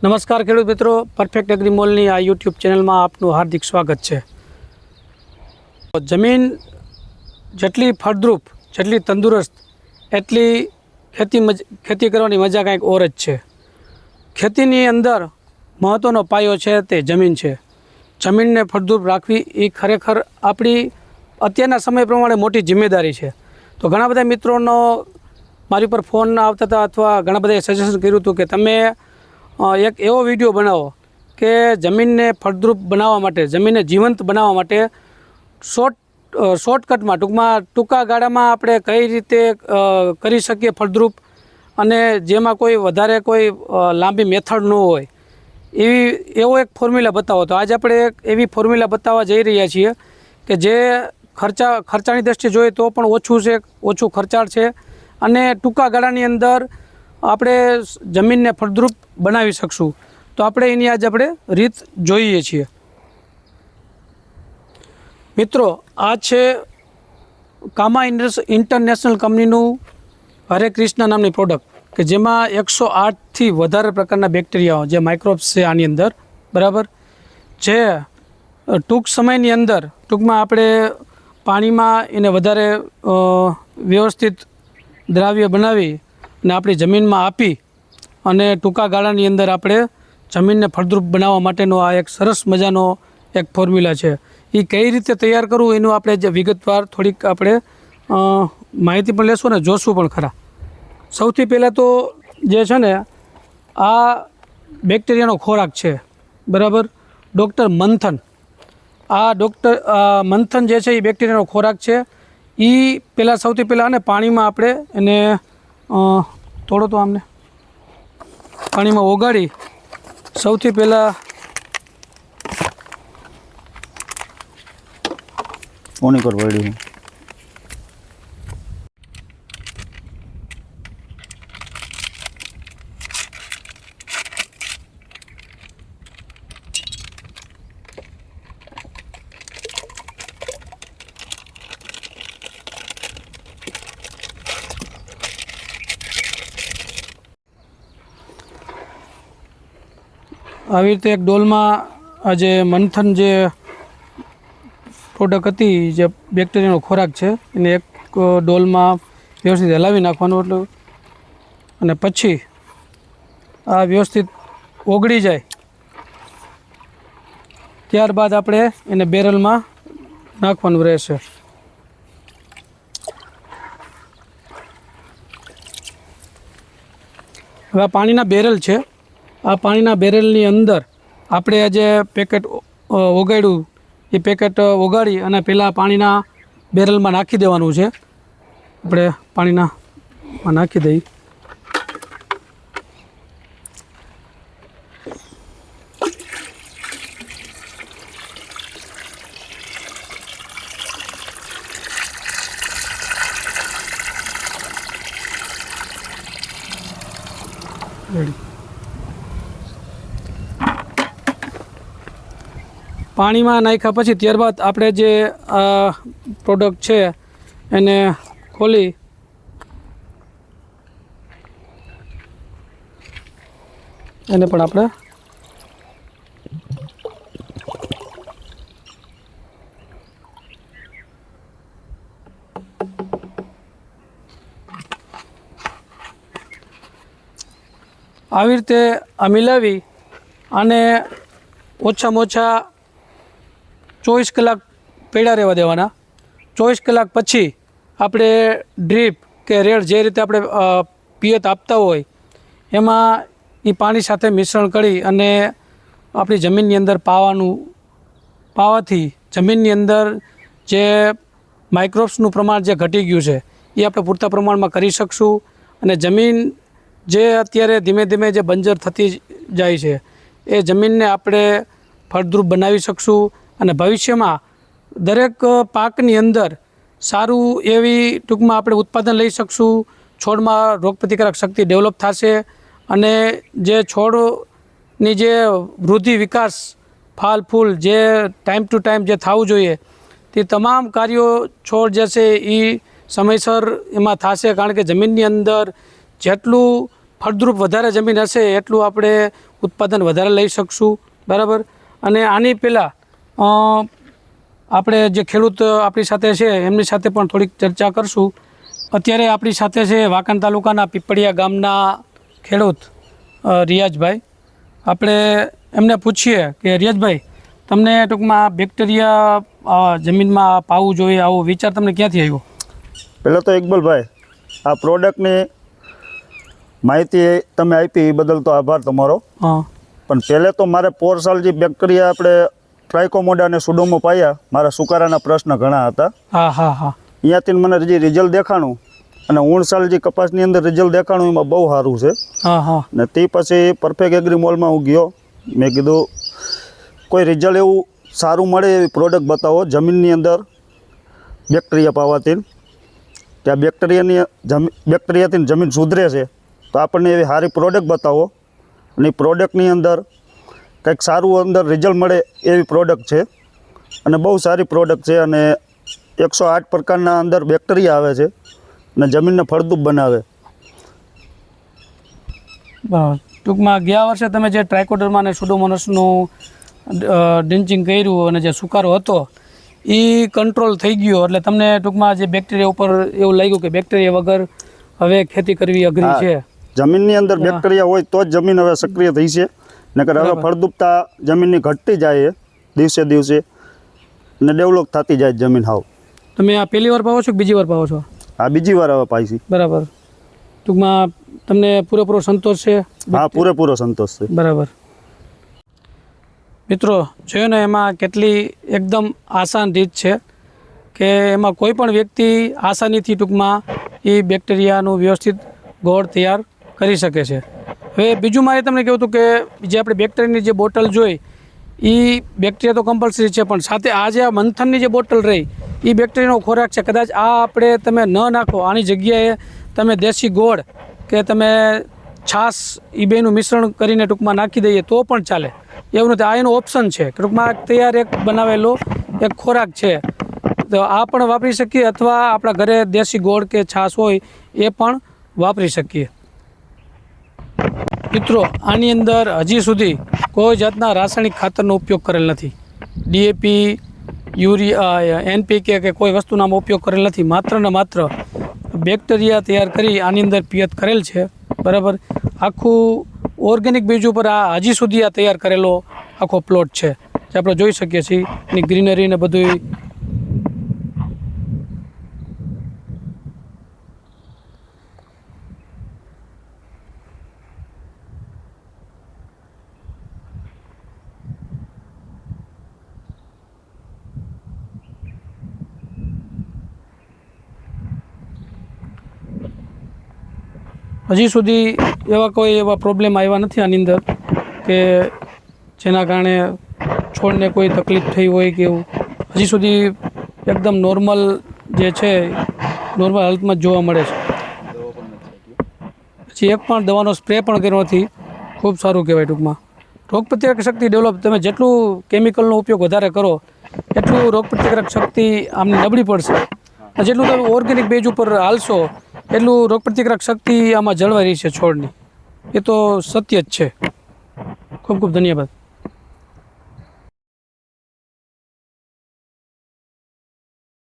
નમસ્કાર ખેડૂત મિત્રો, પરફેક્ટ એગ્રી મોલની આ યુટ્યુબ ચેનલમાં આપનું હાર્દિક સ્વાગત છે. જમીન જેટલી ફળદ્રુપ, જેટલી તંદુરસ્ત, એટલી ખેતી કરવાની મજા કંઈક ઓર જ છે. ખેતીની અંદર મહત્ત્વનો પાયો છે તે જમીન છે. જમીનને ફળદ્રુપ રાખવી એ ખરેખર આપણી અત્યારના સમય પ્રમાણે મોટી જિમ્મેદારી છે. તો ઘણા બધા મિત્રોનો મારી પર ફોન આવતા હતા અથવા ઘણા બધાએ સજેશન કર્યું હતું કે તમે એક એવો વિડીયો બનાવો કે જમીનને ફળદ્રુપ બનાવવા માટે, જમીનને જીવંત બનાવવા માટે શોર્ટકટમાં, ટૂંકા ગાળામાં આપણે કઈ રીતે કરી શકીએ ફળદ્રુપ, અને જેમાં કોઈ વધારે કોઈ લાંબી મેથડ ન હોય એવો એક ફોર્મ્યુલા બતાવો. તો આજે આપણે એક એવી ફોર્મ્યુલા બતાવવા જઈ રહ્યા છીએ કે જે ખર્ચાની દ્રષ્ટિએ જોઈએ તો પણ ઓછું ખર્ચાળ છે અને ટૂંકા ગાળાની અંદર આપણે જમીનને ફળદ્રુપ બનાવી શકશું. તો આપણે એની આજે આપણે રીત જોઈએ છીએ. મિત્રો, આ છે કામા ઇન્ટરનેશનલ કંપનીનું હરે કૃષ્ણ નામની પ્રોડક્ટ કે જેમાં 108થી વધારે પ્રકારના બેક્ટેરિયાઓ, જે માઇક્રોબ્સ છે આની અંદર, બરાબર, જે ટૂંક સમયની અંદર ટૂંકમાં આપણે પાણીમાં એને વધારે વ્યવસ્થિત દ્રાવ્ય બનાવી અને આપણી જમીનમાં આપી અને ટૂંકા ગાળાની અંદર આપણે જમીનને ફળદ્રુપ બનાવવા માટેનો આ એક સરસ મજાનો એક ફોર્મ્યુલા છે. એ કઈ રીતે તૈયાર કરવું એનું આપણે જે વિગતવાર થોડીક આપણે માહિતી પણ લેશું અને જોશું પણ ખરા. સૌથી પહેલાં તો જે છે ને, આ બેક્ટેરિયાનો ખોરાક છે, બરાબર, ડૉક્ટર મંથન. આ મંથન જે છે એ બેક્ટેરિયાનો ખોરાક છે. એ સૌથી પહેલાં ને પાણીમાં આપણે એને થોડો તો આમને પાણીમાં ઓગાળી સૌથી પહેલાં ઓની પર વળી આવી રીતે એક ડોલમાં આ જે મંથન જે પ્રોડક્ટ હતી, જે બેક્ટેરિયાનો ખોરાક છે, એને એક ડોલમાં વ્યવસ્થિત હલાવી નાખવાનું. એટલે અને પછી આ વ્યવસ્થિત ઓગળી જાય ત્યારબાદ આપણે એને બેરલમાં નાખવાનું રહેશે. હવે આ પાણીના બેરલ છે. આ પાણીના બેરલની અંદર આપણે આ જે પેકેટ ઓગાળ્યું એ પેકેટ ઓગાળી અને પહેલાં પાણીના બેરલમાં નાખી દેવાનું છે. આપણે પાણીનામાં નાખી દઈએ. રેડી. પાણીમાં નાખ્યા પછી ત્યારબાદ આપણે જે આ પ્રોડક્ટ છે એને ખોલી એને પણ આપણે આવી રીતે આ મિલાવી અને ઓછામાં ઓછા 24 કલાક પડ્યા રહેવા દેવાના. 24 કલાક પછી આપણે ડ્રીપ કે રેડ જે રીતે આપણે પિયત આપતા હોય એમાં એ પાણી સાથે મિશ્રણ કરી અને આપણી જમીનની અંદર પાવાથી જમીનની અંદર જે માઇક્રોબ્સનું પ્રમાણ જે ઘટી ગયું છે એ આપણે પૂરતા પ્રમાણમાં કરી શકશું. અને જમીન જે અત્યારે ધીમે ધીમે જે બંજર થતી જાય છે એ જમીનને આપણે ફળદ્રુપ બનાવી શકશું. અને ભવિષ્યમાં દરેક પાકની અંદર સારું એવી ટૂંકમાં આપણે ઉત્પાદન લઈ શકશું. છોડમાં રોગપ્રતિકારક શક્તિ ડેવલપ થશે અને જે છોડની જે વૃદ્ધિ, વિકાસ, ફાલ, ફૂલ જે ટાઈમ ટુ ટાઈમ જે થવું જોઈએ તે તમામ કાર્યો છોડ જે છે એ સમયસર એમાં થશે. કારણ કે જમીનની અંદર જેટલું ફળદ્રુપ વધારે જમીન હશે એટલું આપણે ઉત્પાદન વધારે લઈ શકશું, બરાબર. અને આની પહેલાં આપણે જે ખેડૂત આપણી સાથે છે એમની સાથે પણ થોડીક ચર્ચા કરશું. અત્યારે આપણી સાથે છે વાંકાનેર તાલુકાના પીપળિયા ગામના ખેડૂત રિયાઝભાઈ. આપણે એમને પૂછીએ કે રિયાઝભાઈ, તમને ટૂંકમાં બેક્ટેરિયા જમીનમાં પાવું જોઈએ આવો વિચાર તમને ક્યાંથી આવ્યો? પહેલાં તો ઇકબાલભાઈ, આ પ્રોડક્ટની માહિતી તમે આપી એ બદલ તો આભાર તમારો. હા. પણ પહેલે તો મારે પોરસાલ જે બેક્ટેરિયા આપણે ટ્રાઇકોમોડા અને સુડોમો પાયા, મારા સુકારાના પ્રશ્ન ઘણા હતા. હા હા હા. અહીંયાથી મને જે રિઝલ્ટ દેખાણું અને 19 સાલ જે કપાસની અંદર રિઝલ્ટ દેખાણું એમાં બહુ સારું છે. હા હા. ને તે પછી પરફેક્ટ એગ્રી મોલમાં હું ગયો. મેં કીધું કોઈ રિઝલ્ટ એવું સારું મળે એવી પ્રોડક્ટ બતાવો જમીનની અંદર બેક્ટેરિયા પાવાથી, ત્યાં બેક્ટેરિયાથી જમીન સુધરે છે, તો આપણને એવી સારી પ્રોડક્ટ બતાવો. અને એ પ્રોડક્ટની અંદર કંઈક સારું અંદર રિઝલ્ટ મળે એવી પ્રોડક્ટ છે અને બહુ સારી પ્રોડક્ટ છે. અને 108 પ્રકારના અંદર બેક્ટેરિયા આવે છે અને જમીનને ફળદ્રુપ બનાવે. બરાબર. ટૂંકમાં ગયા વર્ષે તમે જે ટ્રાઇકોડર્મા અને સુડોમોનસનું ડ્રિન્ચિંગ કર્યું અને જે સુકારો હતો એ કંટ્રોલ થઈ ગયો, એટલે તમને ટૂંકમાં જે બેક્ટેરિયા ઉપર એવું લાગ્યું કે બેક્ટેરિયા વગર હવે ખેતી કરવી અઘરી છે. જમીનની અંદર બેક્ટેરિયા હોય તો જ જમીન હવે સક્રિય થઈ છે, નકર હવે ફળદ્રુપતા જમીનની ઘટતી જાય દિવસે દિવસે અને ડેવલપ થતી જાય જમીન. હાવ તમે આ પહેલી વાર પાવો છો કે બીજી વાર પાવો છો? આ બીજી વાર હવે પાઈ છે. બરાબર. ટૂંકમાં તમને પૂરેપૂરો સંતોષ છે? હા, પૂરેપૂરો સંતોષ છે. બરાબર. મિત્રો જોયો ને એમાં કેટલી એકદમ આસાન રીત છે કે એમાં કોઈ પણ વ્યક્તિ આસાનીથી ટૂંકમાં એ બેક્ટેરિયાનું વ્યવસ્થિત ગોળ તૈયાર કરી શકે છે. હવે બીજું મારે તમને કહેવું હતું કે જે આપણે બેક્ટેરિયાની જે બોટલ જોઈ એ બેક્ટેરિયા તો કમ્પલસરી છે, પણ સાથે આ જે આ મંથનની જે બોટલ રહી એ બેક્ટેરિયાનો ખોરાક છે. કદાચ આ આપણે તમે ન નાખો, આની જગ્યાએ તમે દેશી ગોળ કે તમે છાશ એ બેનું મિશ્રણ કરીને ટૂંકમાં નાખી દઈએ તો પણ ચાલે, એવું નથી. આ એનો ઓપ્શન છે. ટૂંકમાં તૈયાર એક બનાવેલો એક ખોરાક છે, તો આ પણ વાપરી શકીએ અથવા આપણા ઘરે દેશી ગોળ કે છાશ હોય એ પણ વાપરી શકીએ. મિત્રો આની અંદર હજી સુધી કોઈ જાતના રાસાયણિક ખાતરનો ઉપયોગ કરેલ નથી. ડીએપી, યુરિયા, એનપીકે કે કોઈ વસ્તુનો આમાં ઉપયોગ કરેલ નથી. માત્ર ને માત્ર બેક્ટેરિયા તૈયાર કરી આની અંદર પિયત કરેલ છે, બરાબર. આખું ઓર્ગેનિક બીજ ઉપર આ હજી સુધી આ તૈયાર કરેલો આખો પ્લોટ છે, જે આપણે જોઈ શકીએ છીએ એની ગ્રીનરી ને બધું. હજી સુધી એવા પ્રોબ્લેમ આવ્યા નથી આની અંદર કે જેના કારણે છોડને કોઈ તકલીફ થઈ હોય કે એવું. હજી સુધી એકદમ નોર્મલ જે છે નોર્મલ હાલતમાં જ જોવા મળે છે. પછી એક પણ દવાનો સ્પ્રે પણ કર્યો નથી. ખૂબ સારું કહેવાય. ટૂંકમાં રોગપ્રતિકારક શક્તિ ડેવલપ, તમે જેટલું કેમિકલનો ઉપયોગ વધારે કરો એટલું રોગપ્રતિકારક શક્તિ આમને નબળી પડશે. જેટલું તમે ઓર્ગેનિક બેઝ ઉપર હાલશો એટલું રોગપ્રતિકારક શક્તિ આમાં જળવાઈ રહી છે છોડની. એ તો સત્ય જ છે. ખૂબ ખૂબ ધન્યવાદ.